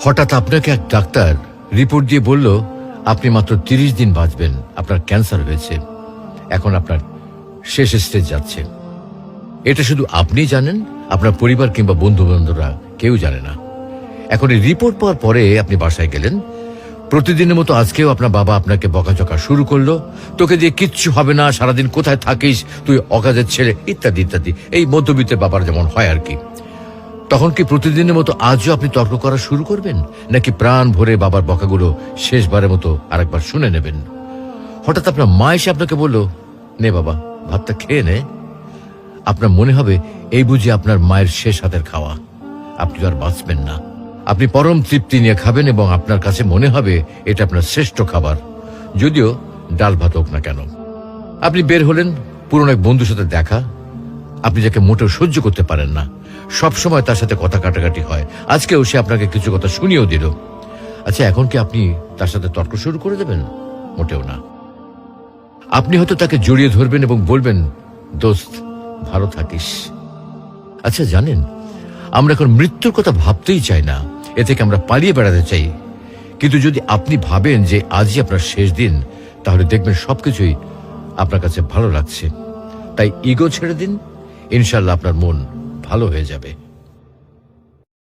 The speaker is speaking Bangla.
হঠাৎ আপনাকে এক ডাক্তার রিপোর্ট দিয়ে বলল আপনি মাত্র 30 দিন বাঁচবেন, আপনার ক্যান্সার হয়েছে, এখন আপনার শেষ স্টেজ যাচ্ছে। এটা শুধু আপনি জানেন, আপনার পরিবার কিংবা বন্ধু বান্ধবরা কেউ জানে না। এখন এই রিপোর্ট পাওয়ার পরে আপনি বাসায় গেলেন। প্রতিদিনের মতো আজকেও আপনার বাবা আপনাকে বকাঝকা শুরু করলো, তোকে দিয়ে কিচ্ছু হবে না, সারাদিন কোথায় থাকিস তুই, অকাজের ছেলে, ইত্যাদি ইত্যাদি। এই মধ্যবিত্তের বাবার যেমন হয় আর কি। তখন কি প্রতিদিনের মতো আজও আপনি তর্ক করা শুরু করবেন, নাকি প্রাণ ভরে বাবার বকাগুলো শেষবারের মতো আরেকবার শুনে নেবেন? হঠাৎ আপনার মা এসে আপনাকে বলল, নে বাবা ভাতটা খেয়ে নে। আপনার মনে হবে এই বুঝি আপনার মায়ের শেষ হাতের খাওয়া, আপনি আর বাঁচবেন না। আপনি পরম তৃপ্তি নিয়ে খাবেন এবং আপনার কাছে মনে হবে এটা আপনার শ্রেষ্ঠ খাবার, যদিও ডাল ভাত হোক না কেন। আপনি বের হলেন, পুরনো এক বন্ধুর সাথে দেখা, আপনি যাকে মোটেও সহ্য করতে পারেন না, সব সময় তার সাথে কথা কাটাকাটি হয়, আজকেও সে আপনাকে কিছু কথা শুনিয়েও দিল। আচ্ছা, এখন কি আপনি তার সাথে তর্ক শুরু করে দেবেন? মোটেও না। আপনি হয়তো তাকে জড়িয়ে ধরবেন এবং বলবেন, দোস্ত ভালো থাকিস। আচ্ছা জানেন, আমরা এখন মৃত্যুর কথা ভাবতেই চাই না, এ থেকে আমরা পালিয়ে বেড়াতে চাই। কিন্তু যদি আপনি ভাবেন যে আজই আপনার শেষ দিন, তাহলে দেখবেন সবকিছুই আপনার কাছে ভালো লাগছে। তাই ইগো ছেড়ে দিন, ইনশাল্লাহ আপনার মন ভালো হয়ে যাবে।